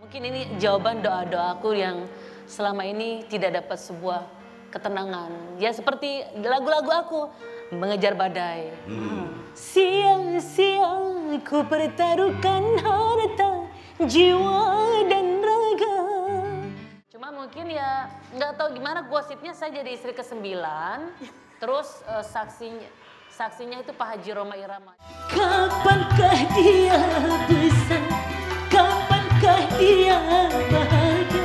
Mungkin ini jawaban doa-doaku yang selama ini tidak dapat sebuah ketenangan. Ya seperti lagu-lagu aku, Mengejar Badai. Siang-siang ku pertaruhkan harta, jiwa dan raga. Cuma mungkin ya nggak tahu gimana gosipnya saya jadi istri ke-9. Terus saksinya itu Pak Haji Rhoma Irama. Kapankah dia besar? Kapankah dia bahagia?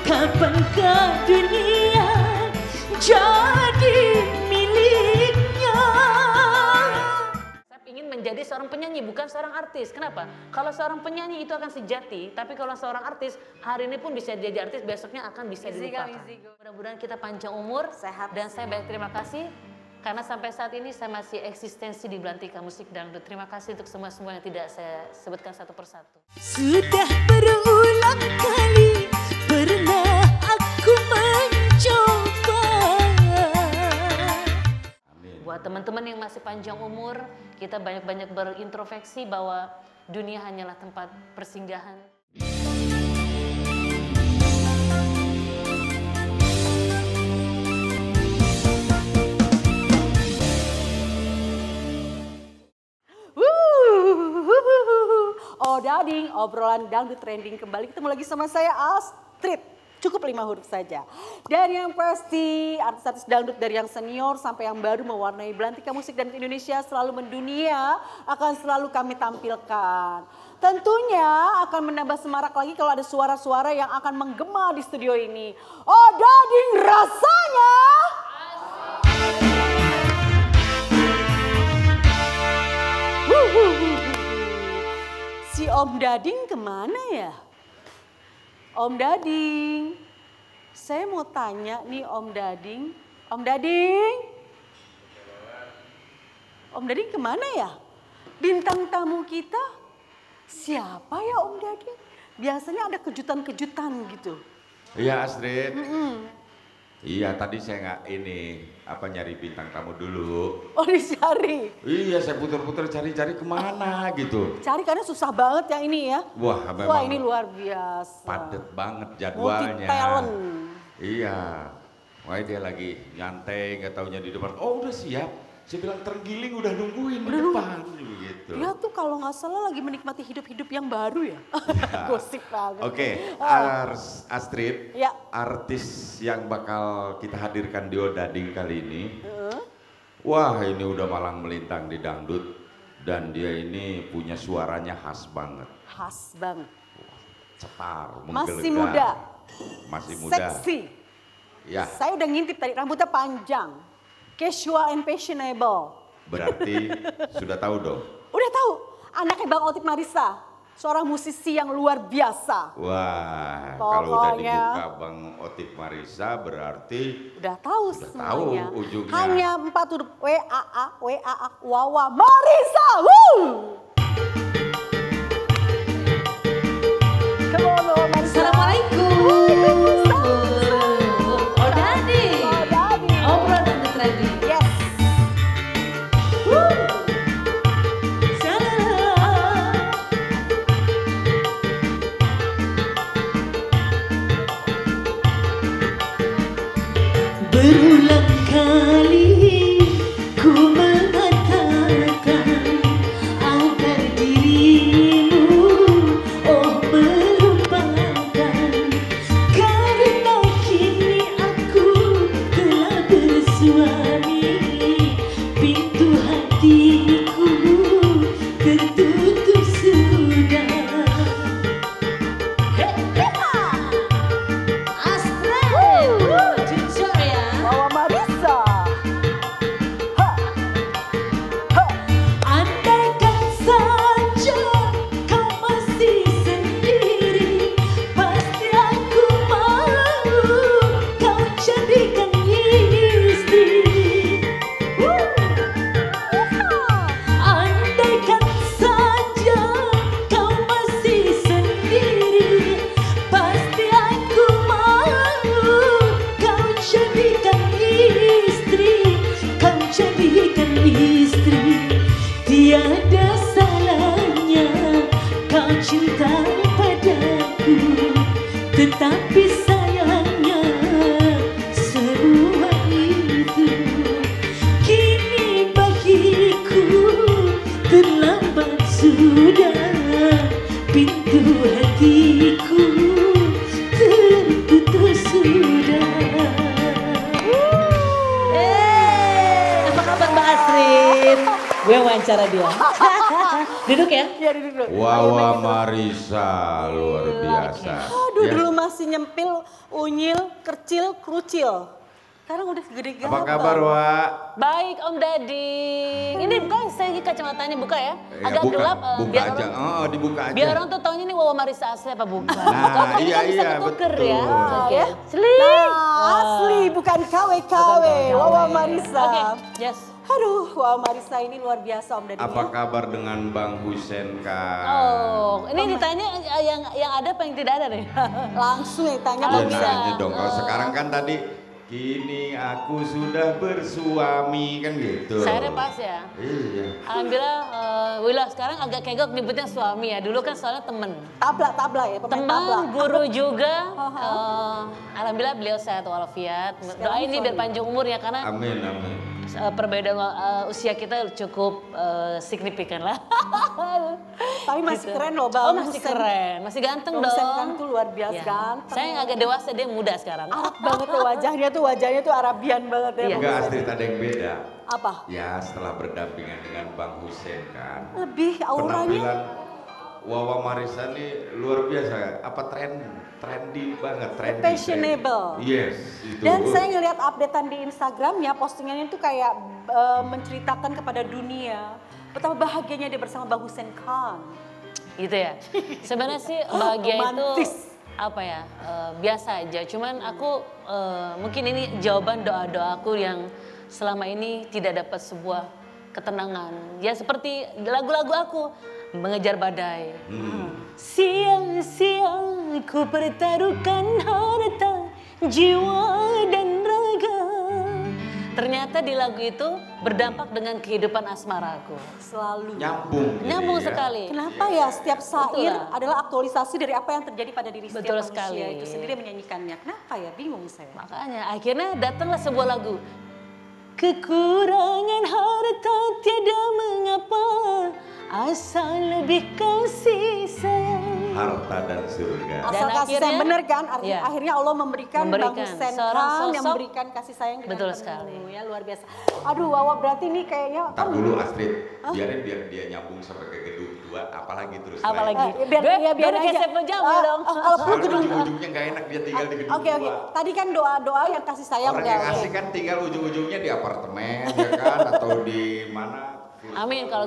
Kapankah dunia jadi miliknya? Saya ingin menjadi seorang penyanyi, bukan seorang artis. Kenapa? Kalau seorang penyanyi itu akan sejati, tapi kalau seorang artis hari ini pun bisa jadi artis, besoknya akan bisa dilupakan. Mudah-mudahan kita panjang umur, sehat, dan saya banyak terima kasih. Karena sampai saat ini saya masih eksistensi di Belantika Musik Dangdut. Terima kasih untuk semua yang tidak saya sebutkan satu persatu. Sudah berulang kali pernah aku mencoba. Amin. Buat teman-teman yang masih panjang umur, kita banyak-banyak berintrospeksi bahwa dunia hanyalah tempat persinggahan. Oh dading, obrolan dangdut trending kembali. Ketemu lagi sama saya Astrid. Cukup 5 huruf saja. Dan yang pasti artis-artis dangdut dari yang senior sampai yang baru mewarnai Belantika Musik Dangdut Indonesia selalu mendunia akan selalu kami tampilkan. Tentunya akan menambah semarak lagi kalau ada suara-suara yang akan menggema di studio ini. Oh dading rasanya. Si Om Dading kemana ya? Om Dading, saya mau tanya nih Om Dading. Om Dading? Om Dading kemana ya? Bintang tamu kita siapa ya Om Dading? Biasanya ada kejutan-kejutan gitu. Iya Astrid. Iya tadi saya nyari bintang tamu dulu. Oh dicari? Iya saya putar-putar cari-cari kemana gitu. Cari karena susah banget yang ini ya. Wah ini luar biasa. Padet banget jadwalnya. Multi talent. Iya. Wah dia lagi nyantai nggak taunya di depan. Oh udah siap. Saya bilang terenggiling udah nungguin di depan. Gitu. Dia tuh kalau nggak salah lagi menikmati hidup-hidup yang baru ya. Gosip banget. Oke, Astrid, ya. Artis yang bakal kita hadirkan di Odading kali ini. Wah ini udah malang melintang di dangdut. Dan dia ini punya suaranya khas banget. Khas banget. Cetar, masih muda. Masih muda. Seksi. Ya. Saya udah ngintip tadi, rambutnya panjang. Casual and fashionable. Berarti sudah tahu dong? Udah tahu, anaknya Bang Otip Marissa. Seorang musisi yang luar biasa. Wah, kalau udah dibuka Bang Otip Marissa berarti udah tahu semuanya. Tahu ujungnya. Hanya 4 huruf WAA, Wawa Marissa. Assalamualaikum. Berulang kali ku mengatakan agar Tetapi sayangnya semua itu kini bagiku terlambat sudah. Pintu hatiku tertutup sudah. Apa kabar Mbak Astrid? Gue wawancara dia. Duduk ya? Ya duduk. Wawa Marisa luar biasa. Aduh dulu masih nyempil, unyil, kercil, kerucil. Sekarang udah gede ganteng. Apa kabar Wak? Baik Om Dading. Ini buka saya kacamatanya buka ya. Agak buka, gelap. buka Biar aja. orang, Dibuka aja. biar orang tuh taunya ini Wawa Marisa asli apa bukan. Nah, Kalau ini kan bisa ketuker betul. ya. Oke. Ya. Asli. Nah, asli bukan KW-KW. Wawa Marisa. Oke, yes. Aduh, Wawa Marisa ini luar biasa Om Dading. Apa kabar dengan Bang Husen Kak? Oh, ini ditanya yang ada apa yang tidak ada nih? Langsung ya tanya Kalau Ya bisa. nanya dong, kalau sekarang kan tadi kini aku sudah bersuami kan gitu. Saya pas ya. Iya. Alhamdulillah, Wila sekarang agak kegok nyebutnya suami ya. Dulu kan soalnya temen. Tabla ya, pemain tabla. Teman, guru juga. Alhamdulillah beliau sehat walafiat. Doain nih biar panjang umur ya karena Amin, amin. perbedaan usia kita cukup signifikan lah. Tapi masih keren loh Oh Bang. masih keren, masih ganteng Bang dong. Husen kan tuh luar biasa Iya. ganteng. Saya yang agak dewasa, dia muda sekarang. Arab banget tuh wajahnya tuh Arabian banget ya. Iya. Bang Enggak Husen. Astrid ada yang beda. Apa? Ya setelah berdampingan dengan Bang Husen kan. Lebih auranya. Penampilan Wawa Marisa ini luar biasa. Apa trendy banget, trendy. Fashionable. Yes, itu. Dan saya ngelihat updatean di Instagramnya, postingannya tuh kayak menceritakan kepada dunia betapa bahagianya dia bersama Bang Husen Khan. Gitu ya. Sebenarnya sih bahagia itu Romantis. apa ya, biasa aja. Cuman aku mungkin ini jawaban doa-doaku yang selama ini tidak dapat sebuah ketenangan. Ya seperti lagu-lagu aku, Mengejar Badai. Siang-siang ku pertaruhkan harta, jiwa dan raga. Ternyata di lagu itu berdampak dengan kehidupan asmaraku. Selalu. nyambung. jadi Nyambung ya. sekali. Kenapa ya setiap syair Betul lah. adalah aktualisasi dari apa yang terjadi pada diri Betul setiap sekali. manusia itu sendiri menyanyikannya. Kenapa ya? Bingung saya. Makanya akhirnya datanglah sebuah lagu. Kekurangan harta tiada mengapa, asal lebih kasih sayang. Harta dan surga. Asal Dan kasih sayang akhirnya- benar kan? Iya. Akhirnya Allah memberikan Bang Memberikan Husen seorang Khan yang sosok. memberikan kasih sayang dengan Betul penuh. sekali. Ya luar biasa. Aduh Wawa berarti ini kayaknya Tak dulu Astrid, biar dia nyambung sampai ke gedung tua, apalagi terus Apalagi. biar Gue udah kayak aja. Saiful Jamil dong. Kalau Kalau perlu gedung. ujung-ujungnya nggak enak dia tinggal di gedung Oke. tua. Tadi kan doa-doa yang kasih sayang Orang udah. yang oke. asik kan tinggal ujung-ujungnya di apartemen ya kan atau di mana. Amin, kalau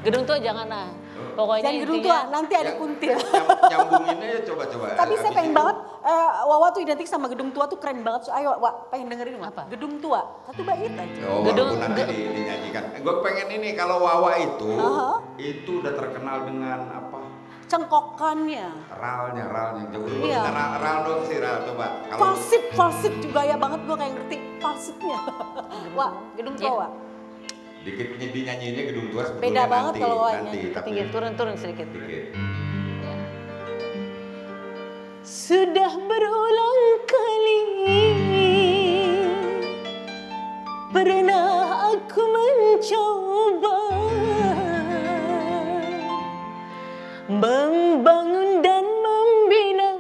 gedung tua jangan lah. Pokoknya Jangan gedung intinya tua, nanti ada kuntil. Nyambunginnya ya coba-coba. Tapi saya Abis pengen itu- banget, Wawa tuh identik sama gedung tua tuh keren banget. So, ayo Wak, pengen dengerin Wak. Apa? Gedung tua, satu bait aja. Oh, Gedung- walaupun nanti dinyanyikan. Gue pengen ini kalau Wawa itu udah terkenal dengan apa? Cengkokannya. Ralnya. Coba Iya. ral dong sih ral coba. Kalau Falsit juga ya banget gue kayak ngerti falsitnya. Wak, gedung tua Iya. Wak. dikit dinyanyiinnya gedung tua sebetulnya Beda banget nanti, kalau Wawa nanti nyanyi. tapi tinggi turun sedikit. dikit. Sudah berulang kali pernah aku mencoba membangun dan membina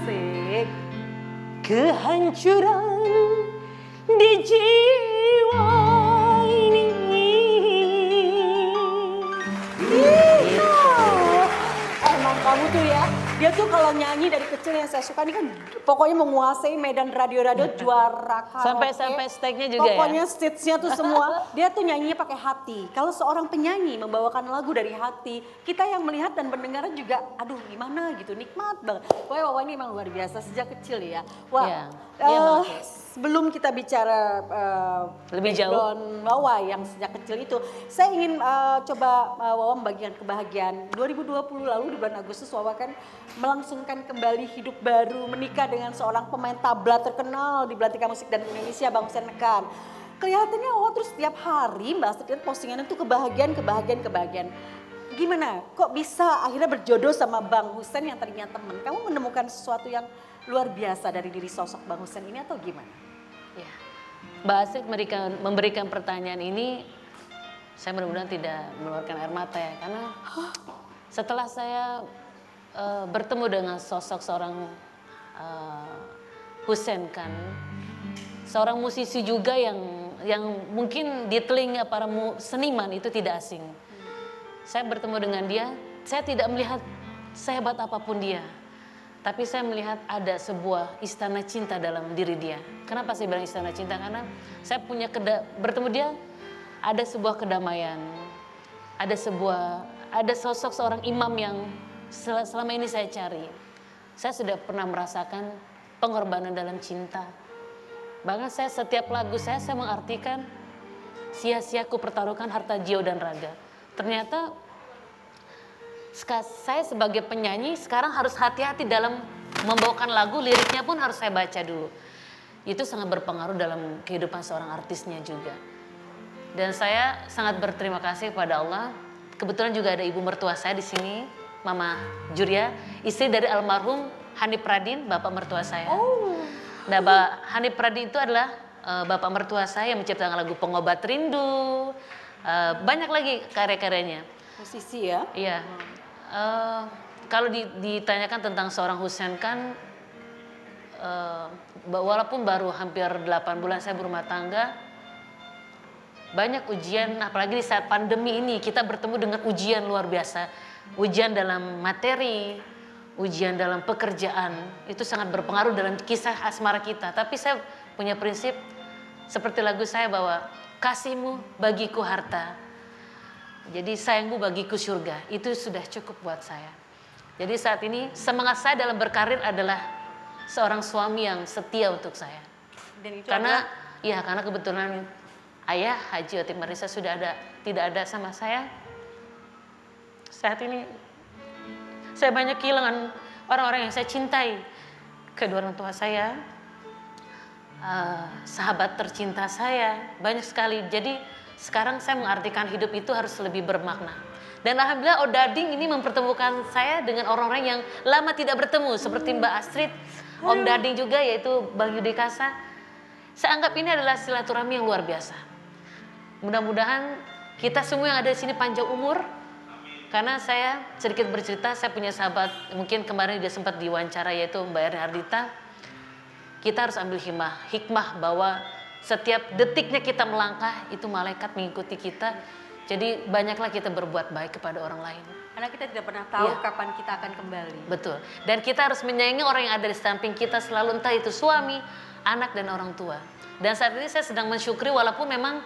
Sik. kehancuran di jiwa ini. Emang kamu tuh ya, dia tuh kalau nyanyi dari kecil yang saya suka ini kan pokoknya menguasai medan radio-radio juara karaoke. Sampai stage-nya juga ya? Pokoknya stage-nya tuh semua, dia tuh nyanyinya pakai hati. Kalau seorang penyanyi membawakan lagu dari hati, kita yang melihat dan mendengarnya juga, aduh gimana gitu, nikmat banget. Pokoknya Wawa ini emang luar biasa sejak kecil ya. Wah, Iya. Iya, Mbak. sebelum kita bicara Lebih jauh. background Wawa yang sejak kecil itu, saya ingin coba Wawa membagikan kebahagiaan. 2020 lalu di bulan Agustus Wawa kan melangsungkan kembali hidup baru, menikah dengan seorang pemain tabla terkenal di Belantika Musik dan Indonesia, Bang Husen Khan. Kelihatannya Wawa terus setiap hari Mbak Astrid postingannya tuh kebahagiaan. Gimana? Kok bisa akhirnya berjodoh sama Bang Hussein yang tadinya teman? Kamu menemukan sesuatu yang luar biasa dari diri sosok Bang Hussein ini atau gimana? Ya, Mbak Astrid memberikan pertanyaan ini, saya mudah-mudahan tidak mengeluarkan air mata ya, karena setelah saya bertemu dengan sosok seorang Hussein Khan, seorang musisi juga yang mungkin di telinga para seniman itu tidak asing. Saya bertemu dengan dia, saya tidak melihat sehebat apapun dia. Tapi saya melihat ada sebuah istana cinta dalam diri dia. Kenapa saya bilang istana cinta? Karena saya punya bertemu dia, ada sebuah kedamaian. Ada sosok seorang imam yang selama ini saya cari. Saya sudah pernah merasakan pengorbanan dalam cinta. Bahkan saya setiap lagu saya mengartikan sia-sia ku pertaruhkan harta jiwa dan raga. Ternyata saya sebagai penyanyi sekarang harus hati-hati dalam membawakan lagu, liriknya pun harus saya baca dulu. Itu sangat berpengaruh dalam kehidupan seorang artisnya juga. Dan saya sangat berterima kasih kepada Allah. Kebetulan juga ada ibu mertua saya di sini, Mama Juria, istri dari almarhum Hanif Pradin, bapak mertua saya. Nah, Hanif Pradin itu adalah bapak mertua saya yang menciptakan lagu Pengobat Rindu. Banyak lagi karya-karyanya. Musisi ya? Iya. Kalau ditanyakan tentang seorang Hussein Khan, walaupun baru hampir 8 bulan saya berumah tangga, banyak ujian, apalagi di saat pandemi ini kita bertemu dengan ujian luar biasa. Ujian dalam materi, ujian dalam pekerjaan, itu sangat berpengaruh dalam kisah asmara kita. Tapi saya punya prinsip seperti lagu saya bahwa kasihmu bagiku harta, jadi sayangmu bagiku surga. Itu sudah cukup buat saya. Jadi saat ini semangat saya dalam berkarir adalah seorang suami yang setia untuk saya. Dan itu karena kebetulan ayah Haji Otim Marisa tidak ada sama saya. Saat ini saya banyak kehilangan orang-orang yang saya cintai. Kedua orang tua saya, sahabat tercinta saya, banyak sekali. Jadi sekarang saya mengartikan hidup itu harus lebih bermakna. Dan alhamdulillah Odading ini mempertemukan saya dengan orang-orang yang lama tidak bertemu. Seperti Mbak Astrid, Om Dading juga, yaitu Bang Yudi Kasa. Saya anggap ini adalah silaturahmi yang luar biasa. Mudah-mudahan kita semua yang ada di sini panjang umur. Karena saya sedikit bercerita, saya punya sahabat, mungkin kemarin dia sempat diwawancara, yaitu Mbak Erin Ardita. Kita harus ambil hikmah bahwa setiap detiknya kita melangkah, itu malaikat mengikuti kita. Jadi banyaklah kita berbuat baik kepada orang lain. Karena kita tidak pernah tahu kapan kita akan kembali. Betul. Dan kita harus menyayangi orang yang ada di samping kita selalu, entah itu suami, anak, dan orang tua. Dan saat ini saya sedang mensyukuri, walaupun memang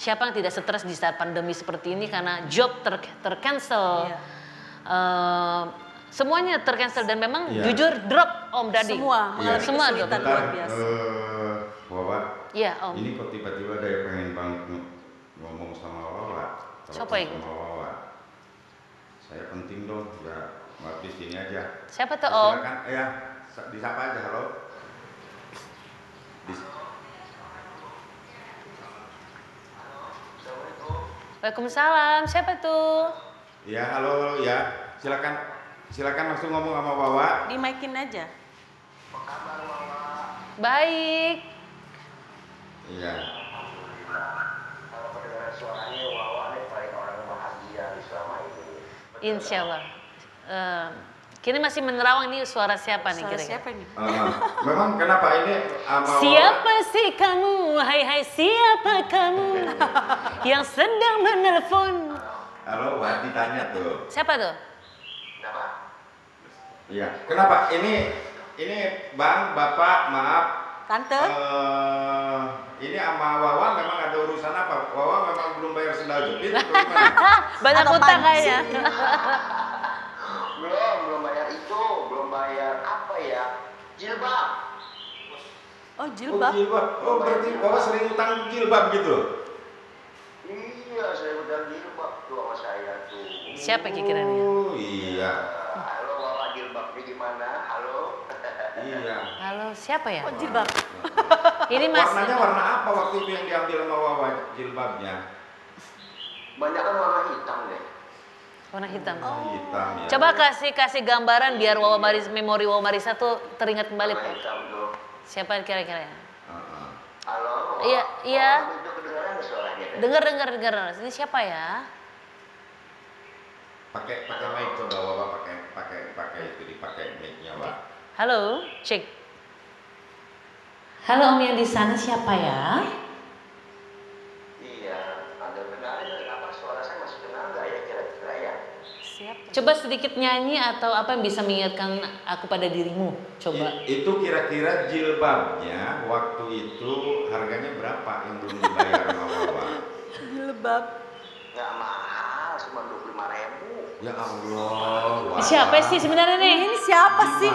siapa yang tidak stres di saat pandemi seperti ini karena job tercancel, semuanya tercancel dan memang jujur drop Om Dading. Semua drop. Luar biasa. Wawa, Om. Ini kok tiba-tiba ada yang pengen banget ngomong sama Wawa. Siapa yang? Sama Wawa. Saya penting dong, ya di sini aja. Siapa tuh Om? Silakan, ya disapa aja, halo. Waalaikumsalam, siapa tuh? Ya, halo, ya. Silakan langsung ngomong sama Wawa. Di mic-in aja. Baik. Iya. Kalau mendengar suaranya Wawa ini paling orang bahagia selama ini. Insya Allah. Kini masih menerawang nih suara siapa nih kira-kira? Siapa nih? Memang kenapa ini sama Siapa sih kamu? Hai siapa kamu yang sedang menelpon? Halo, Wadi tanya tuh. Siapa tuh? Kenapa? Iya. Kenapa? Ini Bang, Bapak, maaf. Tante? Ini sama Wawa memang ada urusan apa? Wawa memang belum bayar sendal jepit atau gimana? Banyak utang kayaknya. Belum bayar itu, belum bayar apa ya? Jilbab. Oh jilbab. Oh jilbab. Oh berarti Wawa sering utang jilbab gitu? Iya, saya udah jilbab tuh sama saya tuh. Siapa kira-kiranya? Oh iya. Halo Wawa, jilbabnya gimana? Halo. Iya. Halo, siapa ya? Oh jilbab. Ini Mas. Warnanya warna apa waktu itu yang diambil sama Wawa jilbabnya? Banyak kan warna hitam deh. Warna hitam. Hitam ya. Coba kasih gambaran biar memori Wawa Marisa tuh teringat kembali. Warna hitam tuh. Siapa kira-kira ya? Halo. Iya. Itu kedengaran suaranya. Dengar. Ini siapa ya? Pakai mic coba Wawa pakai itu dipakai mic-nya, Wak. Halo, cek. Halo Om yang di sana siapa ya? Iya, ada benar apa suara saya masih kenal nggak ya kira-kira ya? Coba sedikit nyanyi atau apa yang bisa mengingatkan aku pada dirimu. Coba. Itu kira-kira jilbabnya waktu itu harganya berapa yang belum dibayar sama Wawa? Jilbab. Nggak mahal, cuma 25.000. Ya Allah. Wawa. Siapa sih sebenarnya nih? Ini siapa sih?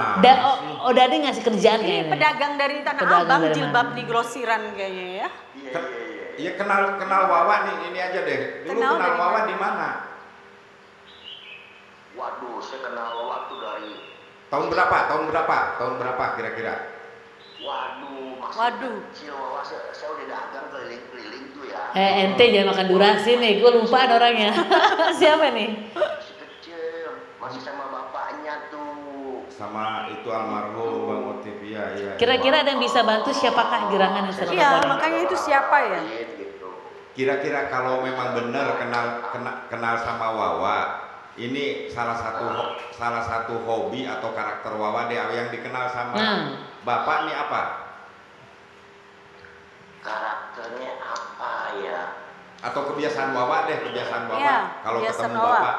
Dadi ngasih kerjaan Ini kayaknya. pedagang dari Tanah Pedagang Abang, dari jilbab mana? di grosiran kayaknya ya. Iya kenal Wawa nih, ini aja deh. Dulu Kenal kenal dari Wawa mana? di mana? Waduh, saya kenal waktu dari Tahun berapa kira-kira? Waduh, kecil Wawa, saya udah dagang keliling-keliling tuh ya. Ente jangan makan durasi nih, gue lupa ada orangnya. Siapa nih? Masih kecil, masih sama bapaknya tuh. Sama itu almarhum Bang Motif, iya. Kira-kira ada yang bisa bantu siapakah gerangan yang sedang Iya, terpodong? makanya itu siapa ya? Gitu. Kira-kira kalau memang benar kenal sama Wawa, ini salah satu hobi atau karakter Wawa deh yang dikenal sama Bapak nih apa? Karakternya apa ya? Atau kebiasaan Wawa deh, kebiasaan Wawa Iya, kalau kebiasaan ketemu Wawa. Bapak.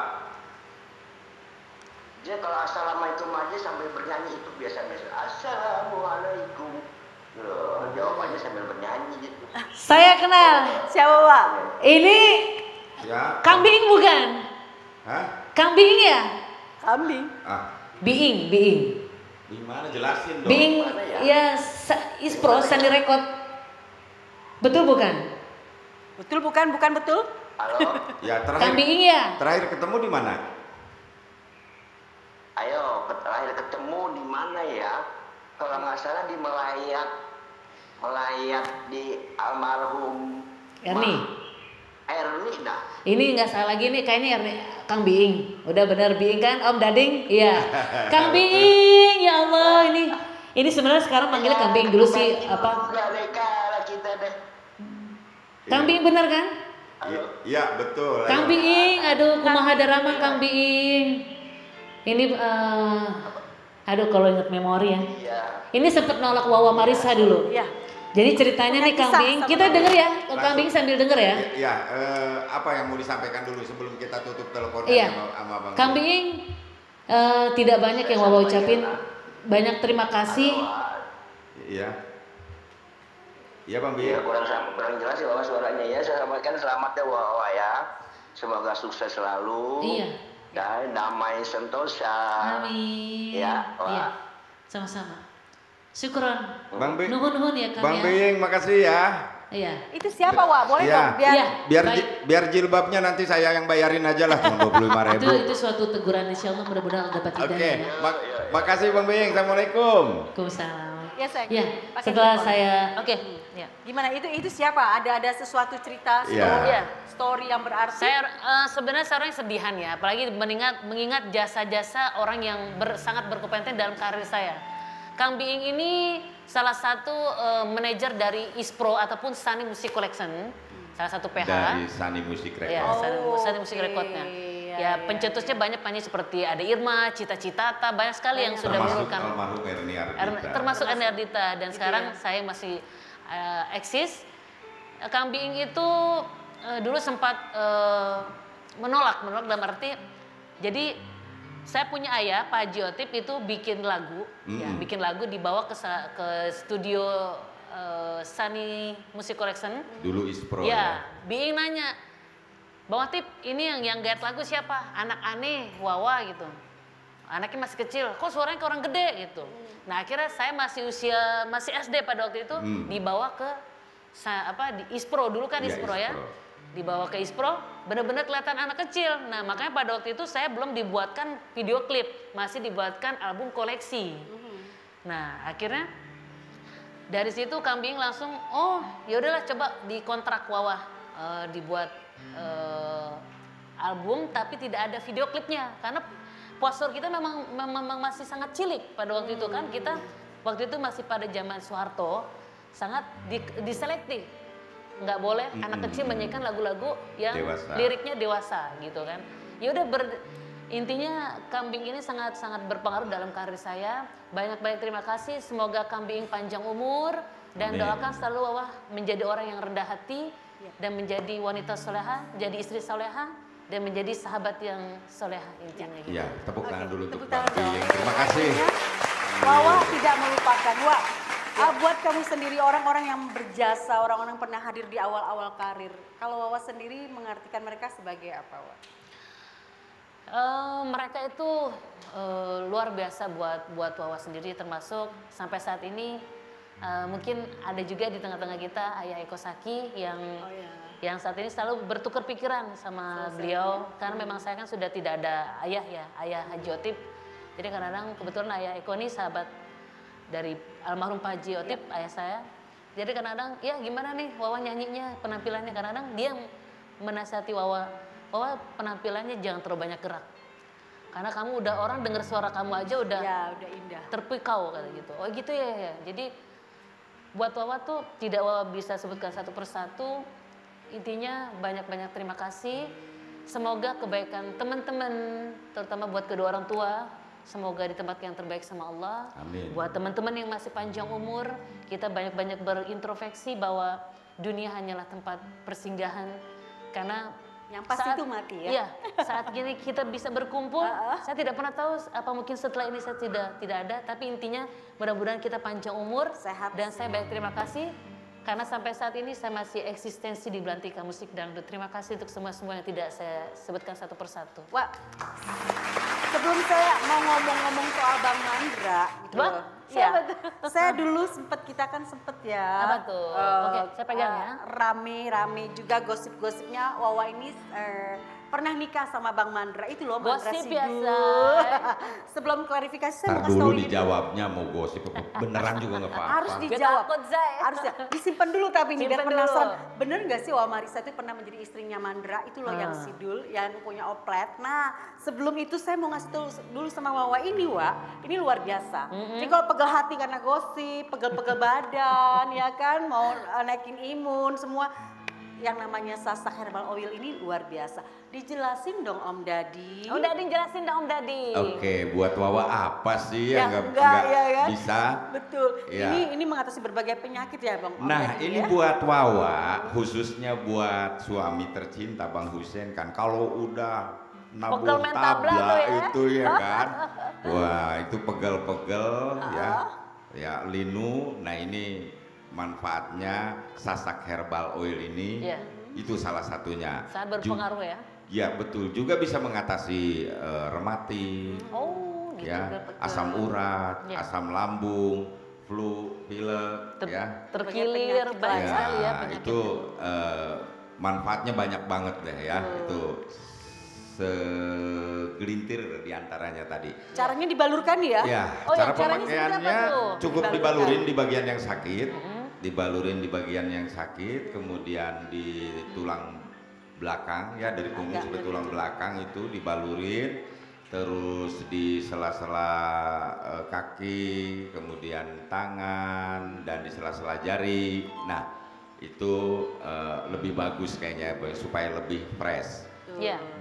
Dia kalau assalamualaikum aja sambil bernyanyi itu biasa-biasa. Assalamualaikum. Loh, jawabannya sambil bernyanyi gitu. Saya kenal. Siapa, Pak? Ini Ya. kambing bukan? Hah? Kambing ya? Kambing. Biing. Gimana jelasin dong? Biing, ya Ispro, Sandi Record. Betul bukan? Betul bukan betul? Halo, Ya Kambing ya? terakhir ketemu di mana? ayo terakhir ketemu di mana ya? Kalau nggak salah di melayat di almarhum Erni. Erni dah. Ini nggak salah lagi nih, kayaknya Kang Biing. Udah benar Biing kan, Om Dading? Iya. Kang Biing, ya Allah ini sebenarnya sekarang manggilnya Kang Biing dulu sih apa? Nggak ada kalah kita deh. Kang Biing benar kan? Iya betul. Kang Biing, aduh kumaha daramang Kang Biing. Ini aduh kalau inget memori ya. Iya. Ini sempat nolak Wawa Marisa dulu. Iya. Jadi ceritanya nih Kang Biing, kita denger ya, Kang Biing sambil denger ya. Iya, apa yang mau disampaikan dulu sebelum kita tutup teleponnya Iya. sama Bang? Kang Biing tidak banyak yang Wawa ucapin. Banyak terima kasih. Iya. Iya Bang Iya, Biing. kurang jelas ya Wawa suaranya ya. Saya sampaikan selamat ya Wawa ya. Semoga sukses selalu. Iya. Dan damai sentosa. Amin. Ya, Wak. Iya. Sama-sama. Syukron. Bang Biing. Nuhun ya Kang Bang ya. Biing, makasih ya. Iya. Itu siapa, Wak? Boleh Iya. dong biar Iya. Biar jilbabnya nanti saya yang bayarin aja lah, cuma 25.000. Itu suatu teguran, insya Allah mudah-mudahan dapat Oke, hidayah ya. makasih Bang Biing. Assalamualaikum. Waalaikumsalam. ya saya. Ya, pakai setelah handphone. saya, oke. Ya. Gimana itu siapa? Ada sesuatu cerita, Iya. story yang berarti? Saya sebenarnya seorang yang sedihan ya, apalagi mengingat jasa-jasa orang yang sangat berkompeten dalam karir saya. Kang Biing ini salah satu manajer dari Ispro ataupun Sani Music Collection, salah satu PH. Dari Sani Music Record. Ya, Sani Oh, Music oke. Recordnya. Ya, Ya, pencetusnya banyak seperti ada Irma, Cita-Citata, banyak sekali yang sudah Termasuk menurunkan. almarhum Erni Ardita. Termasuk Erni Ardita dan sekarang ya. saya masih eksis. Kang Biing itu dulu sempat menolak dalam arti jadi saya punya ayah Pak Haji Otip itu bikin lagu, ya, bikin lagu dibawa ke studio Sani Music Collection. Dulu Ispro Ya, Biing nanya, Bang Otip, ini yang gayat lagu siapa? Anak aneh, Wawa gitu. Anaknya masih kecil, kok suaranya ke orang gede gitu. Nah akhirnya saya masih SD pada waktu itu dibawa ke di Ispro dulu kan Iya, Ispro ya. Ispro. Dibawa ke Ispro, benar-benar kelihatan anak kecil. Nah makanya pada waktu itu saya belum dibuatkan video klip, masih dibuatkan album koleksi. Nah akhirnya dari situ Kang Biing langsung, oh yaudahlah coba dikontrak Wawa, dibuat album tapi tidak ada video klipnya karena postur kita memang masih sangat cilik pada waktu itu kan. Kita waktu itu masih pada zaman Soeharto, sangat diselektif. Nggak boleh anak kecil menyanyikan lagu-lagu yang liriknya dewasa gitu kan. Ya udah intinya Kambing ini sangat berpengaruh dalam karir saya. Banyak-banyak terima kasih. Semoga Kambing panjang umur dan doakan selalu Wawah menjadi orang yang rendah hati dan menjadi wanita soleha, jadi istri soleha dan menjadi sahabat yang soleha intinya. Iya, tepuk tangan dulu untuk tangan Kambing. Terima kasih. Wawah tidak melupakan. Wah, buat kamu sendiri orang-orang yang berjasa, orang-orang yang pernah hadir di awal-awal karir. Kalau Wawah sendiri mengartikan mereka sebagai apa, Wah? Mereka itu luar biasa buat Wawah sendiri, termasuk sampai saat ini mungkin ada juga di tengah-tengah kita Ayah Eko Saki yang saat ini selalu bertukar pikiran sama beliau karena memang saya kan sudah tidak ada ayah ya, Ayah Haji Otip. Jadi kadang-kadang kebetulan Ayah Eko ini sahabat dari almarhum Pak Haji Otip, ayah saya. Jadi kadang-kadang ya gimana nih Wawah nyanyinya, penampilannya, kadang-kadang dia menasihati Wawah penampilannya jangan terlalu banyak gerak. Karena kamu udah orang dengar suara kamu aja udah indah. Terpukau kata gitu. Oh gitu ya. Jadi buat Wawah tuh tidak Wawah bisa sebutkan satu persatu. Intinya banyak-banyak terima kasih. Semoga kebaikan teman-teman, terutama buat kedua orang tua, semoga ditempatkan yang terbaik sama Allah. Amin. Buat teman-teman yang masih panjang umur, kita banyak-banyak berintrospeksi bahwa dunia hanyalah tempat persinggahan. Karena yang pasti itu mati ya. Iya, saat gini kita bisa berkumpul. Saya tidak pernah tahu apa mungkin setelah ini saya tidak ada. Tapi intinya mudah-mudahan kita panjang umur, sehat. Dan saya banyak terima kasih. Karena sampai saat ini saya masih eksistensi di Belantika Musik Dangdut. Terima kasih untuk semua yang tidak saya sebutkan satu persatu. Wah, sebelum saya mau ngomong-ngomong soal Bang Mandra gitu loh. Ya, saya dulu kita kan sempet ya. Apa tuh? Oke, saya pegang ya. Rame juga gosip-gosipnya Wawah ini pernah nikah sama Bang Mandra. Itu loh Mandra Gosip Sidul. biasa. Sebelum klarifikasi saya mau Ntar kasih tahu dulu ini. dijawabnya mau gosip beneran juga nggak apa-apa. Harus dijawab. Harus ya. Disimpan dulu tapi ini biar Simpen penasaran. dulu. Bener nggak sih Wawah Marissa itu pernah menjadi istrinya Mandra? Itu loh yang Sidul, yang punya oplet. Nah sebelum itu saya mau ngasih tahu dulu sama Wawah ini Wak. Ini luar biasa. Jadi kalau pegel hati karena gosip, pegel-pegel badan ya kan. Mau naikin imun semua. Yang namanya Sasak Herbal Oil ini luar biasa. Dijelasin dong Om Dadi. Om Dadi jelasin dong Om Dadi. Oke, buat Wawah apa sih yang nggak ya kan? bisa? Betul. Ya. Ini mengatasi berbagai penyakit ya Bang. Nah Dadi, ini ya? buat Wawah, khususnya buat suami tercinta Bang Husein kan. Kalau udah nabuh tabla itu ya kan. Wah itu pegel-pegel ya linu. Nah ini manfaatnya Sasak Herbal Oil ini itu salah satunya. Sangat berpengaruh ya. Ya betul, juga bisa mengatasi rematik, gitu, ya, asam urat, asam lambung, flu, pilek, ya. Terkilir banyak sekali ya penyakitnya. Itu manfaatnya banyak banget deh ya. Itu segelintir diantaranya tadi. Caranya dibalurkan ya? Ya, cara pemakaiannya cukup dibalurin di bagian yang sakit, dibalurin di bagian yang sakit, kemudian di tulang belakang ya, dari punggung sampai tulang belakang itu dibalurin, terus di sela-sela kaki, kemudian tangan, dan di sela-sela jari. Nah itu lebih bagus kayaknya supaya lebih fresh.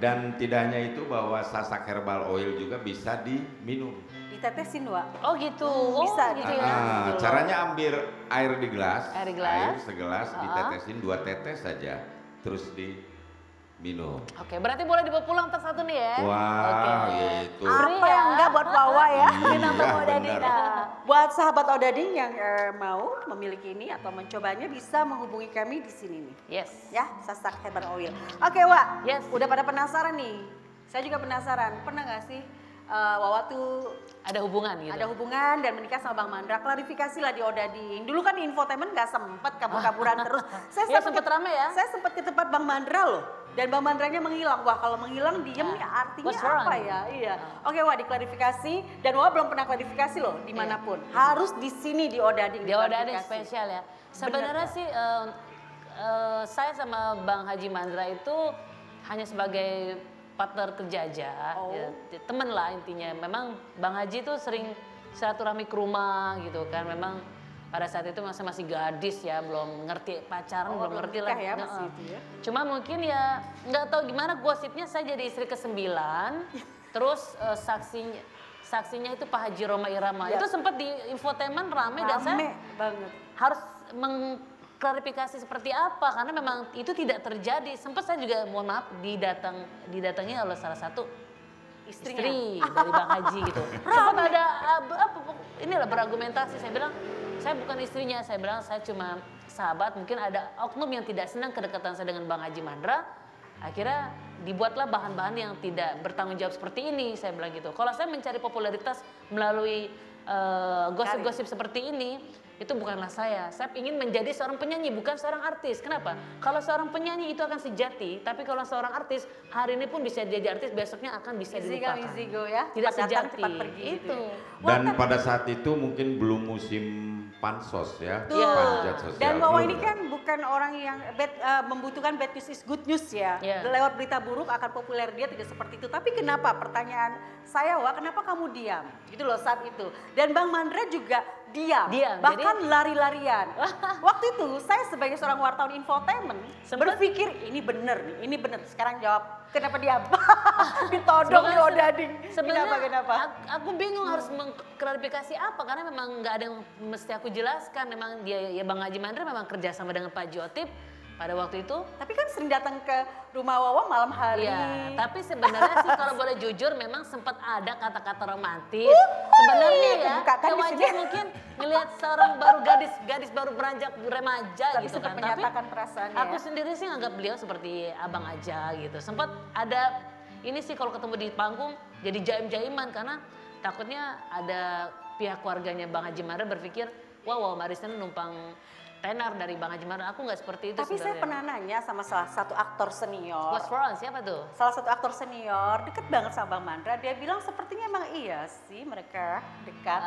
Dan tidak hanya itu, bahwa Sasak Herbal Oil juga bisa diminum. Ditetesin Wak. Oh gitu. Bisa gitu ya. Caranya ambil air di gelas, air segelas, ditetesin 2 tetes saja, terus diminum. Oke, berarti boleh dibawa pulang satu nih ya. Wah, gitu. Apa yang enggak buat Wawah ya? Iya, benar. Buat sahabat Odading yang mau memiliki ini atau mencobanya bisa menghubungi kami di sini nih. Yes. Ya, Sasak Herbal Oil. Oke Wak, Yes. udah pada penasaran nih. Saya juga penasaran, pernah nggak sih Wawah tuh ada hubungan gitu? ada hubungan dan menikah sama Bang Mandra? Klarifikasi lah di Odading. Dulu kan di infotainment nggak sempet kabur-kaburan terus. Iya, sempet rame ya. Saya sempat ke tempat Bang Mandra loh. Dan Bang Mandranya menghilang. Wah kalau menghilang diem ya artinya What's wrong? apa ya? Iya. Oke Wah diklarifikasi. Dan Wah belum pernah klarifikasi loh dimanapun. Harus di sini di Odading. Di Odading spesial ya. Sebenarnya sih saya sama Bang Haji Mandra itu hanya sebagai partner kerja aja, ya, temen lah intinya. Memang Bang Haji tuh sering silaturahmi ke rumah gitu kan. Memang pada saat itu masih gadis ya, belum ngerti pacaran, belum ngerti lah. Ya, masih itu ya. Cuma mungkin ya nggak tahu gimana gosipnya saya jadi istri ke-9, terus saksinya itu Pak Haji Rhoma Irama. Itu sempat di infotainment rame dan saya banget. Harus mengklarifikasi seperti apa karena memang itu tidak terjadi. Sempat saya juga mohon maaf didatangi oleh salah satu istri dari Bang Haji gitu. Sempat ada inilah berargumentasi, saya bilang saya bukan istrinya, saya bilang saya cuma sahabat, mungkin ada oknum yang tidak senang kedekatan saya dengan Bang Haji Mandra. Akhirnya dibuatlah bahan-bahan yang tidak bertanggung jawab seperti ini, saya bilang gitu. Kalau saya mencari popularitas melalui gosip-gosip seperti ini, itu bukanlah saya. Saya ingin menjadi seorang penyanyi, bukan seorang artis. Kenapa? Kalau seorang penyanyi itu akan sejati, tapi kalau seorang artis hari ini pun bisa jadi artis, besoknya akan bisa dilupakan. Ya? Tidak cepat datang, sejati. Cepat pergi itu. Gitu ya? Dan pada saat itu mungkin belum musim pansos ya, panjat sosial. Dan Wawa ini kan bukan orang yang membutuhkan bad news is good news ya. Lewat berita buruk akan populer, dia tidak seperti itu. Tapi kenapa, pertanyaan saya, Wah, kenapa kamu diam? Gitu loh saat itu. Dan Bang Mandra juga diam. Bahkan lari-larian. Waktu itu saya sebagai seorang wartawan infotainment berpikir ini bener nih, ini bener. Sekarang jawab, kenapa diam? Ditodong di Odading. Kenapa? Aku bingung harus mengklarifikasi apa, karena memang nggak ada yang mesti aku jelaskan. Memang dia ya Bang Haji Mandra memang kerja sama dengan Pak Jotip pada waktu itu. Tapi kan sering datang ke rumah Wawa malam hari. Iya, tapi sebenarnya sih kalau boleh jujur memang sempat ada kata-kata romantis. Sebenarnya ya, wajah mungkin ngelihat seorang baru gadis baru beranjak remaja gitu kan. Tapi aku sendiri sih nganggap beliau seperti abang aja gitu. Sempat ada ini sih kalau ketemu di panggung jadi jaim-jaiman karena takutnya ada pihak keluarganya Bang Haji Mandra berpikir, wah Marissa numpang tenar dari Bang Haji Mandra. Aku nggak seperti itu. Tapi sebenarnya. Saya pernah nanya sama salah satu aktor senior. Bos Florence, siapa tuh? Salah satu aktor senior, deket banget sama Bang Mandra. Dia bilang sepertinya emang iya sih mereka dekat.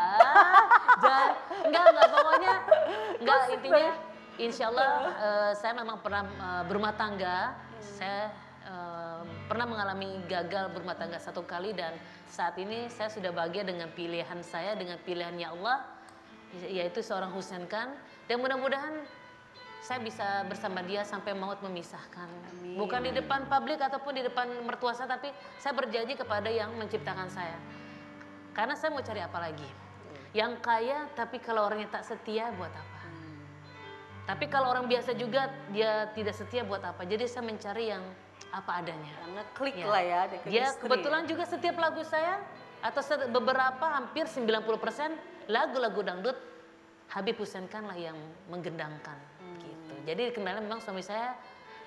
Enggak, pokoknya enggak, intinya insya Allah saya memang pernah berumah tangga. Saya pernah mengalami gagal berumah tangga 1 kali dan saat ini saya sudah bahagia dengan pilihan saya, dengan pilihannya Allah, yaitu seorang Husain Khan. Dan mudah-mudahan saya bisa bersama dia sampai maut memisahkan. Amin. Bukan di depan publik ataupun di depan mertua saya, tapi saya berjanji kepada yang menciptakan saya. Karena saya mau cari apa lagi? Yang kaya tapi kalau orangnya tak setia buat apa? Tapi kalau orang biasa juga dia tidak setia buat apa? Jadi saya mencari yang apa adanya. Ngeklik lah ya. Ya kebetulan juga setiap lagu saya atau beberapa hampir 90% lagu-lagu dangdut Habib Husain Khan lah yang menggendangkan gitu. Jadi kenalnya memang suami saya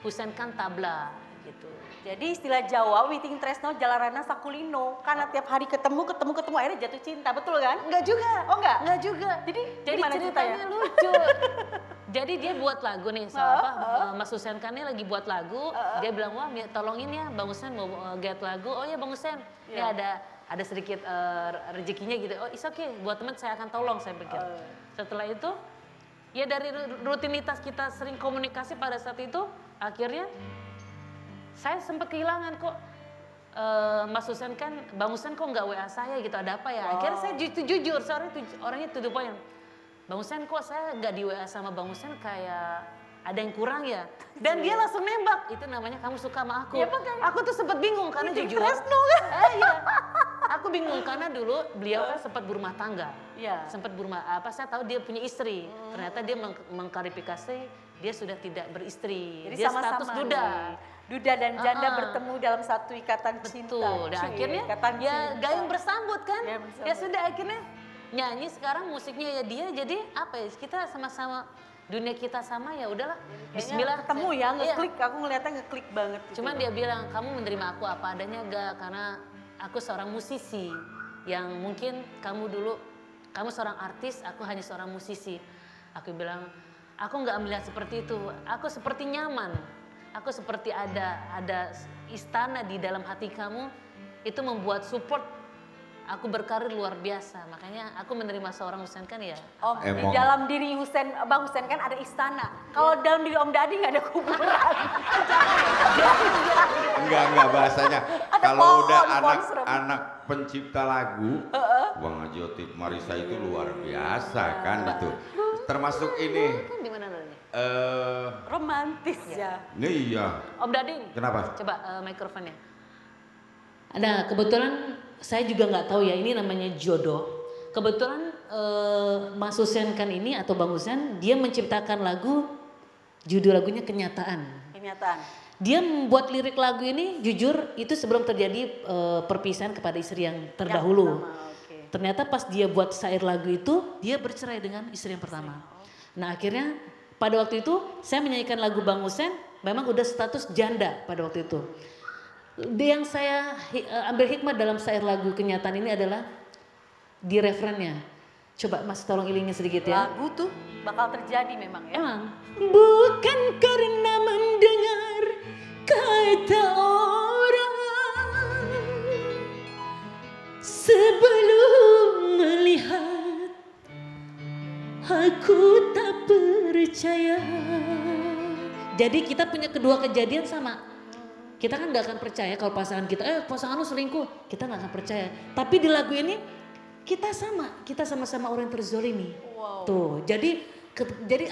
Husain Khan tabla gitu. Jadi istilah Jawa witing tresno jalarana sakulino, karena tiap hari ketemu akhirnya jatuh cinta, betul kan? Enggak juga. Oh enggak? Enggak juga. Jadi ceritanya lucu. Jadi dia buat lagu nih, Mas Husain Khan ini lagi buat lagu, dia bilang, wah tolongin ya Bang Husain mau get lagu. Oh ya Bang Husain, ini ada sedikit rezekinya gitu. Oh is okay, buat teman saya akan tolong, saya pikir. Setelah itu, ya dari rutinitas kita sering komunikasi pada saat itu, akhirnya saya sempat kehilangan kok. Mas Husain kan, Bang Husain kok nggak WA saya gitu, ada apa ya? Akhirnya saya jujur, orangnya to the point. Bang Husain kok saya nggak di WA sama Bang Husain, kayak ada yang kurang ya. Dan dia langsung nembak, itu namanya kamu suka sama aku. Ya, aku tuh sempat bingung karena jujur. Iya. Aku bingung karena dulu beliau kan sempat berumah tangga. Iya. Sempat saya tahu dia punya istri. Ternyata dia mengklarifikasi dia sudah tidak beristri. Jadi dia status duda. Duda dan janda bertemu dalam satu ikatan cinta. Betul. Dan akhirnya ya gayung bersambut kan. Ya sudah akhirnya nyanyi, sekarang musiknya ya dia, jadi apa ya, kita sama-sama dunia kita sama, ya udahlah. Bismillah. Ketemu ya, ngeklik, aku ngeliatnya ngeklik banget. Cuman dia bilang, kamu menerima aku apa adanya gak? Karena aku seorang musisi yang mungkin kamu seorang artis, aku hanya seorang musisi. Aku bilang, aku nggak melihat seperti itu. Aku seperti nyaman. Aku seperti ada istana di dalam hati kamu. Itu membuat support aku berkarir luar biasa, makanya aku menerima seorang Husein kan ya. Om, di dalam diri Bang Husein kan ada istana. Kalau dalam diri Om Dadi nggak ada kuburan. Enggak bahasanya. Kalau udah anak pencipta lagu, Bang Haji Otip Marissa itu luar biasa kan itu. Termasuk ini. Kan di mana nih? Romantis ya. Iya. Om Dading. Kenapa? Coba mikrofonnya. Ada kebetulan saya juga nggak tahu ya ini namanya jodoh. Kebetulan Mas Husein kan ini atau Bang Husein dia menciptakan lagu, judul lagunya Kenyataan. Kenyataan. Dia membuat lirik lagu ini jujur itu sebelum terjadi perpisahan kepada istri yang terdahulu. Ternyata pas dia buat syair lagu itu dia bercerai dengan istri yang pertama. Nah akhirnya pada waktu itu saya menyanyikan lagu Bang Husein memang udah status janda pada waktu itu. Yang saya ambil hikmah dalam syair lagu Kenyataan ini adalah di refrennya. Coba Mas tolong ilingin sedikit ya. Lagu tuh bakal terjadi memang ya. Emang. Bukan karena mendengar kata orang sebelum melihat aku tak percaya. Jadi kita punya kedua kejadian sama. Kita kan gak akan percaya kalau pasangan kita, pasangan lu selingkuh, kita gak akan percaya. Tapi di lagu ini kita sama-sama orang yang terzolimi. Wow. Tuh, jadi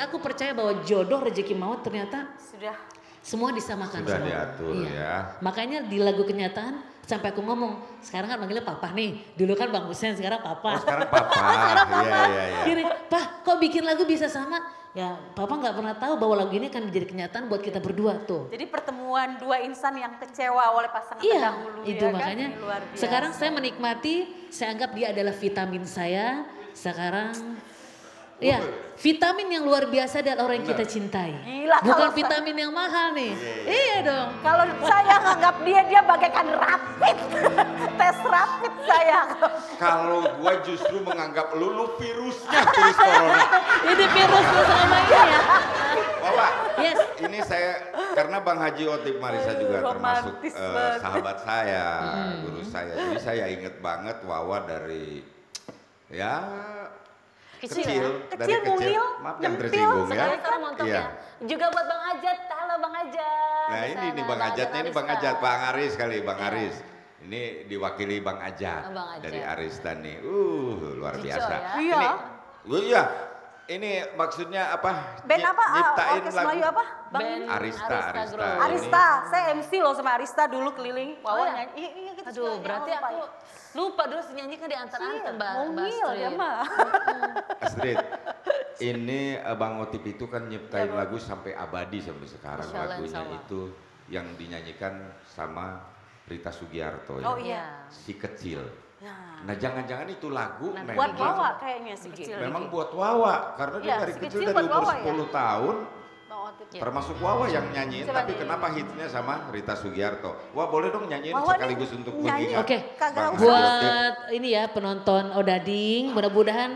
aku percaya bahwa jodoh rezeki maut ternyata sudah semua disamakan. Sudah semua. diatur ya. Makanya di lagu Kenyataan sampai aku ngomong, sekarang kan manggilnya papa nih, dulu kan Bang Husein sekarang papa. Oh sekarang papa. Sekarang papa. Iya. Gini, Pak kok bikin lagu bisa sama? Ya papa gak pernah tahu bahwa lagu ini akan menjadi kenyataan buat kita berdua tuh. Jadi pertemuan dua insan yang kecewa oleh pasangan terdahulu itu ya makanya kan? Luar biasa. sekarang saya menikmati, saya anggap dia adalah vitamin saya. Sekarang ya vitamin yang luar biasa adalah orang yang kita cintai. Gila, bukan vitamin yang mahal nih. Iya dong. Kalau saya anggap dia bagaikan rapid. Tes rapid saya. Kalau gua justru menganggap lu virusnya, virus corona. Ini virus selama ini ya. Bapak, Yes. ini saya karena Bang Haji Otip Marissa juga termasuk romantis banget. sahabat saya, guru saya. Jadi saya inget banget Wawa dari ya kecil, Kecil, mungil, maaf yang nyempil, tersinggung ya. Sekarang untuk Iya. ya. Juga buat Bang Ajat, halo Bang Ajat. Nah Di ini sana, nih Bang ada Ajatnya, ini Bang Arista. Ajat, Bang Aris kali, Bang Aris. Ini diwakili Bang Ajat, Bang Ajat. dari Arista nih. Luar Jijo biasa. ya. Iya. Iya, ini maksudnya apa? Band apa? Nyiptain Orkes lagu. Melayu apa? Bang Band Arista. Group. Arista. Saya MC loh sama Arista dulu keliling. Oh, ya? nyanyi. Iya, kita Aduh, berarti aku lupa dulu nyanyi kan di antara-antara Mbak Mungil dia mah. Astrid, ini Bang Otip itu kan nyiptain lagu sampai abadi sampai sekarang. Masya Allah, Lagunya insya Allah. itu yang dinyanyikan sama Rita Sugiarto ya. Oh iya. Si Kecil. Nah, Nah jangan-jangan itu lagu Nah, buat memang, Wawa kayaknya si kecil. memang buat Wawa. Karena dia Iya, dari si kecil kecil dari buat umur Wawa ya? 10 tahun. Bang Otip. Termasuk Wawa yang nyanyiin, Coba tapi nih. kenapa hitnya sama Rita Sugiarto? Wah boleh dong nyanyiin Wawa nih sekaligus untuk nyanyi. mengingat. Oke, Kagak Bang usah. Haji Otip. buat ini ya penonton Odading, mudah-mudahan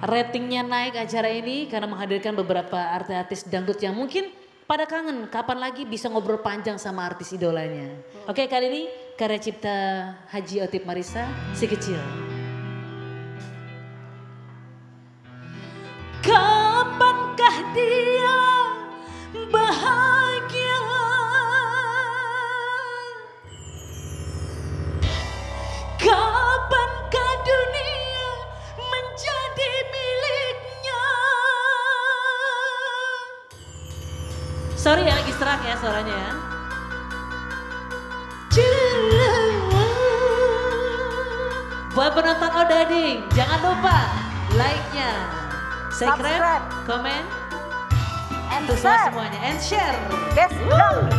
ratingnya naik acara ini karena menghadirkan beberapa artis-artis dangdut yang mungkin pada kangen kapan lagi bisa ngobrol panjang sama artis idolanya. Oke, kali ini karya cipta Haji Otip Marissa, Si Kecil. Kapankah dia bahagia? Kapankah dunia menjadi miliknya? Sorry ya, lagi serak ya suaranya. Buat penonton Odading, jangan lupa like-nya, subscribe, komen, And untuk semua share. semuanya, and share. Best dong.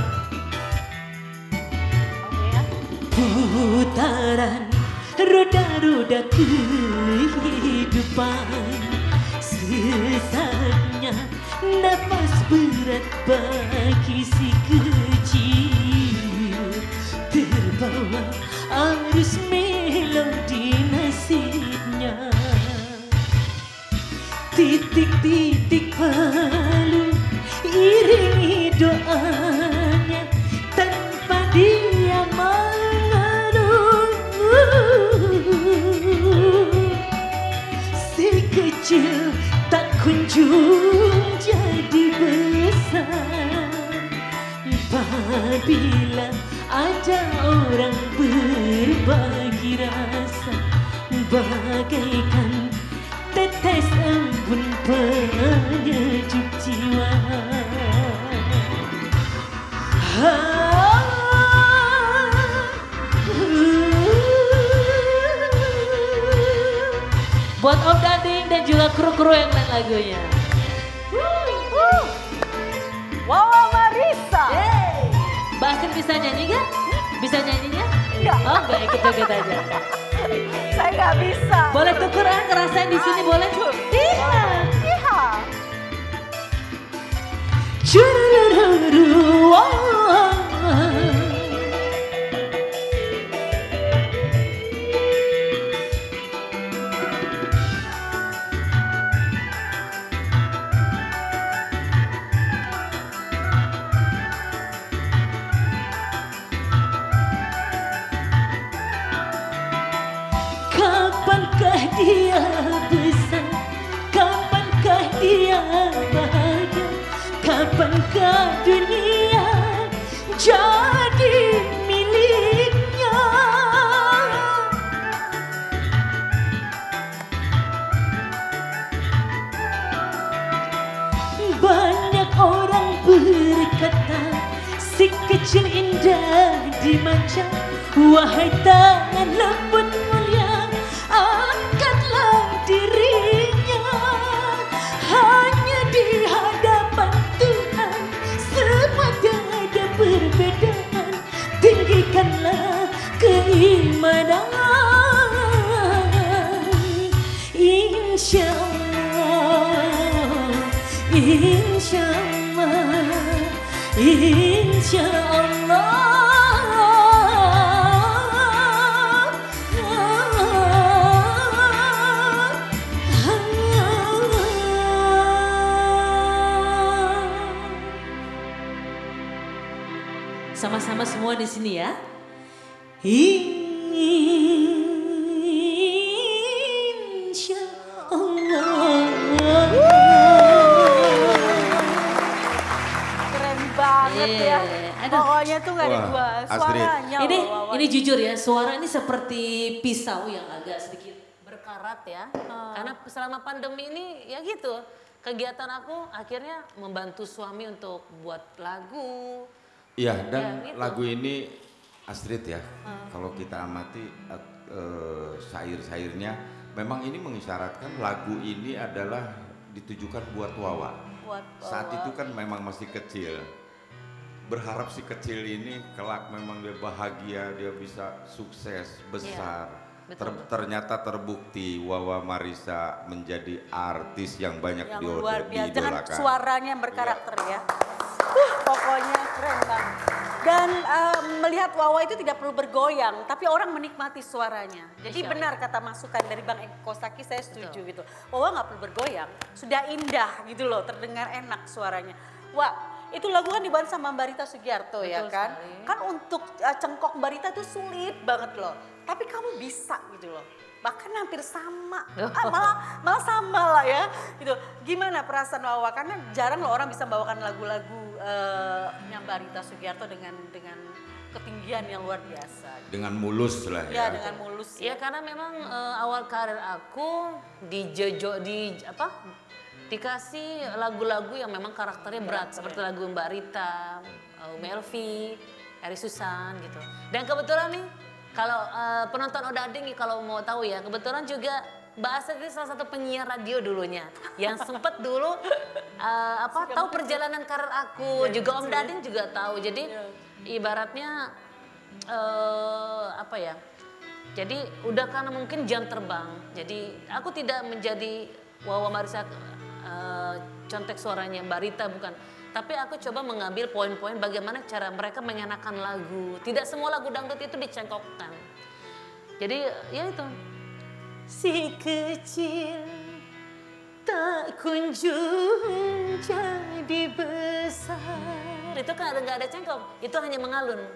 Putaran roda-roda kehidupan, sesatnya nafas berat bagi si kecil, terbawa arus melodi nasibnya. Titik-titik palu iringi doanya tanpa dia mengeluh. bagaikan tetes embun penyejuk jiwa. Buat Om Dading dan juga kru-kru yang main lagunya. Wawa Marissa. Mbak Astrid bisa nyanyi gak? Bisa nyanyinya? Enggak. Oh enggak, ikut-ikut aja. Saya nggak bisa. Boleh tukeran, ngerasain di sini boleh? Iya. Iya. Kapankah dia besar? Kapankah dia bahagia? Kapankah dunia jadi miliknya? Banyak orang berkata si kecil indah dimanja. Wahai tangan lembut mulia, angkatlah dirinya. Hanya di hadapan Tuhan semua tiada perbedaan. Tinggikanlah keimanan. Insya Allah, insya Allah, insya Allah. Sama-sama semua di sini ya. Insya Allah. Keren banget ya. Aduh. Pokoknya tuh gak ada dua suaranya. Ini jujur ya, suara ini seperti pisau yang agak sedikit berkarat ya. Karena selama pandemi ini ya gitu. Kegiatan aku akhirnya membantu suami untuk buat lagu. Iya, dan gitu. lagu ini Astrid ya, kalau kita amati syair-syairnya, memang ini mengisyaratkan lagu ini adalah ditujukan buat Wawa. Saat itu kan memang masih kecil, berharap si kecil ini kelak memang dia bahagia, dia bisa sukses, besar. Ternyata terbukti Wawa Marissa menjadi artis yang banyak diidolakan. Jangan suaranya yang berkarakter ya. Pokoknya keren banget. Dan melihat Wawa itu tidak perlu bergoyang, tapi orang menikmati suaranya. Jadi benar kata masukan dari Bang Eko Saki, saya setuju gitu. Wawa nggak perlu bergoyang, sudah indah gitu loh, terdengar enak suaranya. Wah, itu lagu kan dibantu sama Mbak Rita Sugiarto ya kan? Sekali. Kan untuk cengkok Mbak Rita itu sulit banget loh. Tapi kamu bisa gitu loh. Bahkan hampir sama, malah sama lah ya. Gitu. Gimana perasaan Wawa? Karena jarang loh orang bisa membawakan lagu-lagu Mbak Rita Sugiarto dengan ketinggian yang luar biasa. Dengan mulus lah ya. Ya dengan mulus. Ya karena memang awal karir aku dikasih lagu-lagu yang memang karakternya berat. Seperti lagu Mbak Rita, Melvi, Eri Susan gitu. Dan kebetulan nih, kalau penonton Odading kalau mau tahu ya, kebetulan juga Mbak Astrid ini salah satu penyiar radio dulunya yang sempat dulu tahu perjalanan karir aku, ya, juga Om Dading juga tahu. Jadi ibaratnya jadi udah karena mungkin jam terbang. Jadi aku tidak menjadi Wawa Marissa contek suaranya Mbak Rita, bukan. Tapi aku coba mengambil poin-poin bagaimana cara mereka mengenakan lagu. Tidak semua lagu dangdut itu dicengkokkan. Jadi ya itu. Si kecil tak kunjung jadi besar. Itu kan nggak ada cengkok, itu hanya mengalun.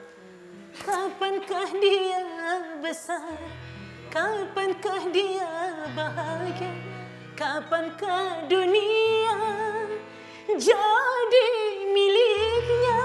Kapankah dia besar? Kapankah dia bahagia? Kapankah dunia jadi miliknya?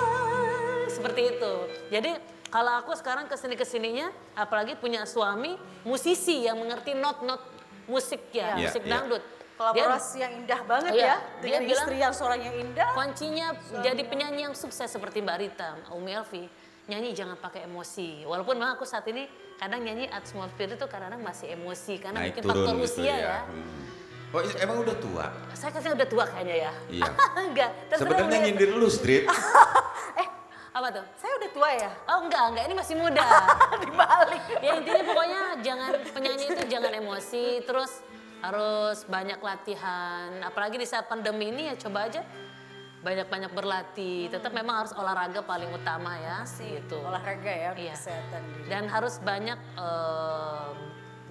Seperti itu. Jadi kalau aku sekarang kesini-kesininya, apalagi punya suami musisi yang mengerti not-not musik ya, musik Iya. dangdut. Kolaborasi yang indah banget ya dengan dia istri yang suaranya indah. Kuncinya jadi penyanyi yang sukses seperti Mbak Rita, Umi Elvi, nyanyi jangan pakai emosi. Walaupun memang aku saat ini kadang nyanyi atmosfer itu kadang-kadang masih emosi karena mungkin faktor turun usia gitu ya. Oh emang udah tua? Saya kayaknya udah tua kayaknya ya. Iya. Enggak. Sebenarnya nyindir lu, Street. Apa tuh? Saya udah tua ya? Oh enggak, ini masih muda. Dibalik. Ya intinya pokoknya jangan, penyanyi itu jangan emosi, terus harus banyak latihan. Apalagi di saat pandemi ini ya coba aja banyak-banyak berlatih. Tetap memang harus olahraga paling utama ya. Gitu. Olahraga ya, Iya. kesehatan. Dan harus banyak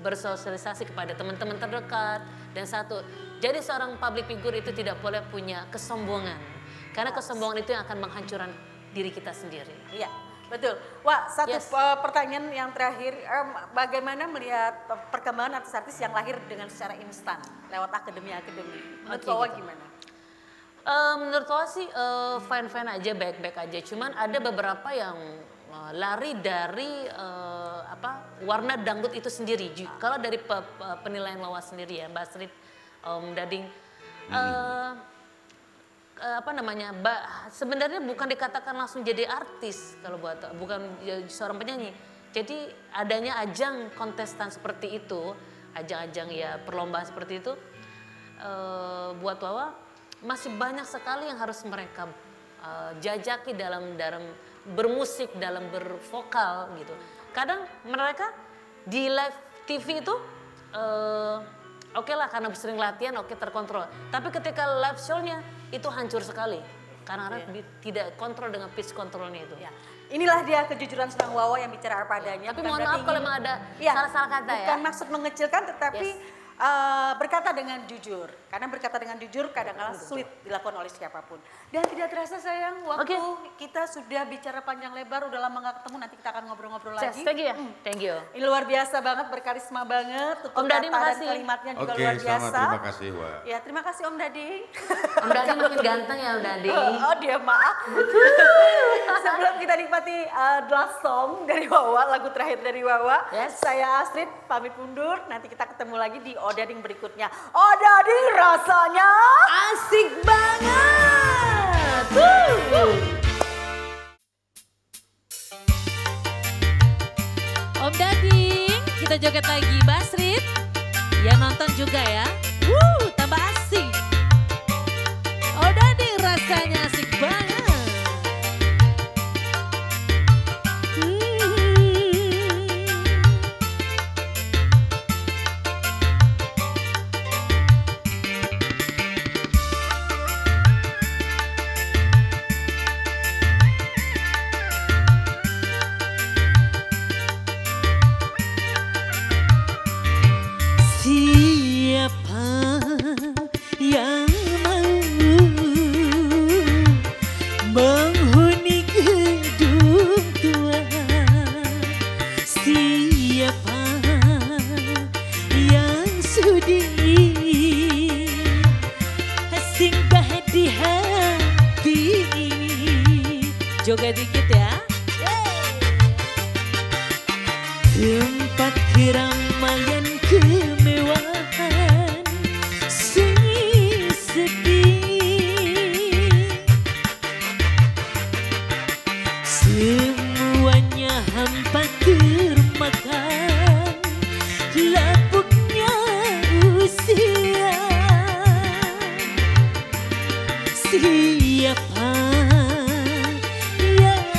bersosialisasi kepada teman-teman terdekat. Dan satu, jadi seorang public figure itu tidak boleh punya kesombongan. Karena kesombongan itu yang akan menghancurkan diri kita sendiri. Iya, betul. Wah, satu Yes. pertanyaan yang terakhir, bagaimana melihat perkembangan artis-artis yang lahir dengan secara instan lewat akademi-akademi? Menurut Oke, Wawa gitu. gimana? Menurut Wawa sih fine-fine aja, baik-baik aja. Cuman ada beberapa yang lari dari warna dangdut itu sendiri. Kalau dari penilaian Wawa sendiri ya, Mbak Astrid, Dading, sebenarnya bukan dikatakan langsung jadi artis kalau bukan seorang penyanyi. Jadi adanya ajang kontestan seperti itu, ajang-ajang ya perlombaan seperti itu, buat Wawa masih banyak sekali yang harus mereka jajaki dalam bermusik, dalam bervokal gitu. Kadang mereka di live TV itu oke lah karena sering latihan, oke terkontrol. Tapi ketika live show-nya itu hancur sekali. Karena tidak kontrol dengan pitch kontrolnya itu. Ya. Inilah dia kejujuran seorang Wawa yang bicara apa adanya. Tapi Bukan mohon berarti maaf kalau ingin- memang ada Iya, salah-salah kata ya. Bukan maksud mengecilkan, tetapi berkata dengan jujur. Karena berkata dengan jujur kadang-kadang sulit dilakukan oleh siapapun. Dan tidak terasa sayang, waktu kita sudah bicara panjang lebar, udah lama gak ketemu, nanti kita akan ngobrol-ngobrol lagi. Thank you ya, thank you. Ini luar biasa banget, berkarisma banget. Tutur Om Dading, kata dan makasih. kalimatnya juga Oke, luar sama biasa. terima kasih, Wak. Ya, terima kasih Om Dading. Om Dading makin ganteng ya Om Dading. Oh dia maaf. Sebelum kita nikmati last song dari Wawa, lagu terakhir dari Wawa, saya Astrid pamit mundur. Nanti kita ketemu lagi di Odading berikutnya. Odading rasanya Asik banget. Om Dading, kita joget lagi, Mbak Astrid. Yang nonton juga ya. Tambah asik. Om Dading rasanya asik banget. Siapa yang mau menghuni gedung tua? Siapa yang sudi singgah di hati ini? Joget dikit ya. Tempat keramaian kemewahan sunyi sedih, semuanya hampa termakan lapuknya usia. Siapa yang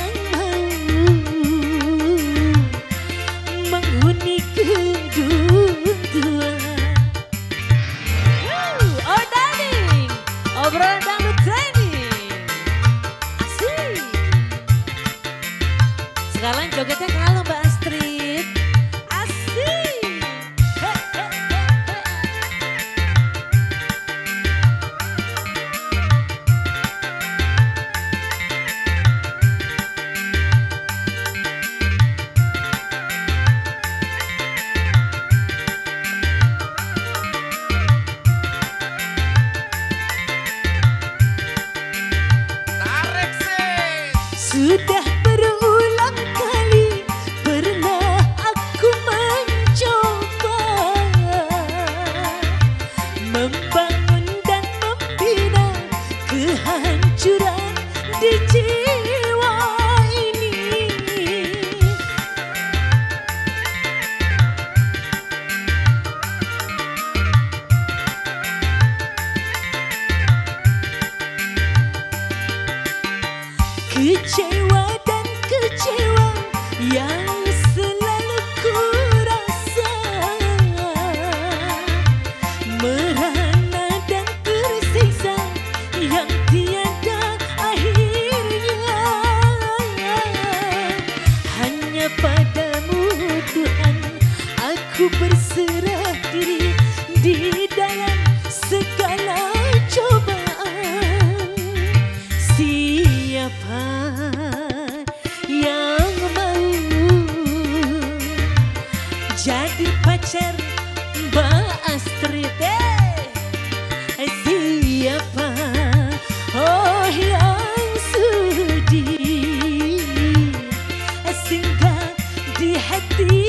membangun dan membina kehancuran di jiwa ini. Kecewa dan kecewa yang selalu ku rasa, merana dan tersiksa yang tiada akhirnya. Hanya padamu Tuhan aku berserah diri di dalam segala cobaan. Siapa yang mau jadi pacar Mbak Astrid? Siapa yang sudi singgah di hati?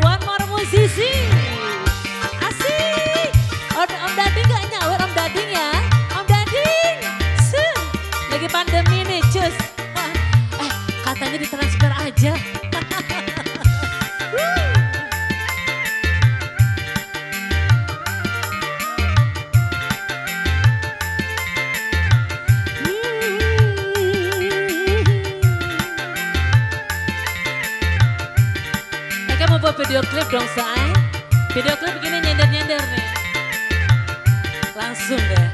One more musisi asik. Om Dading gak nyawer Om Dading ya? Om Dading lagi pandemi nih cus. Katanya ditransfer aja. Mereka mau buat video klip dong say. Video klip begini nyender-nyender nih. Langsung deh.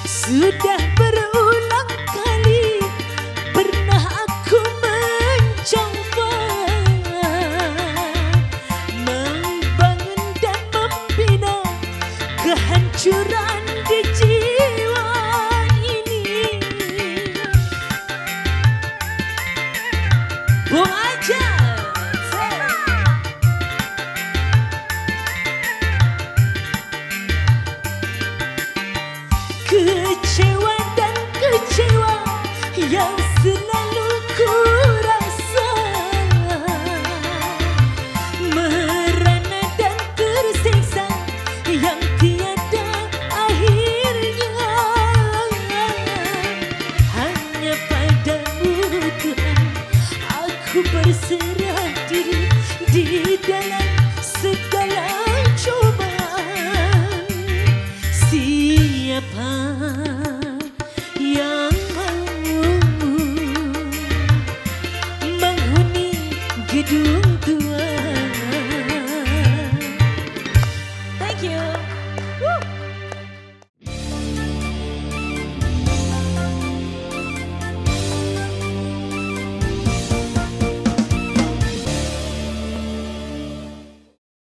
Sudah berulang kali pernah aku mencoba membangun dan membina kehancuran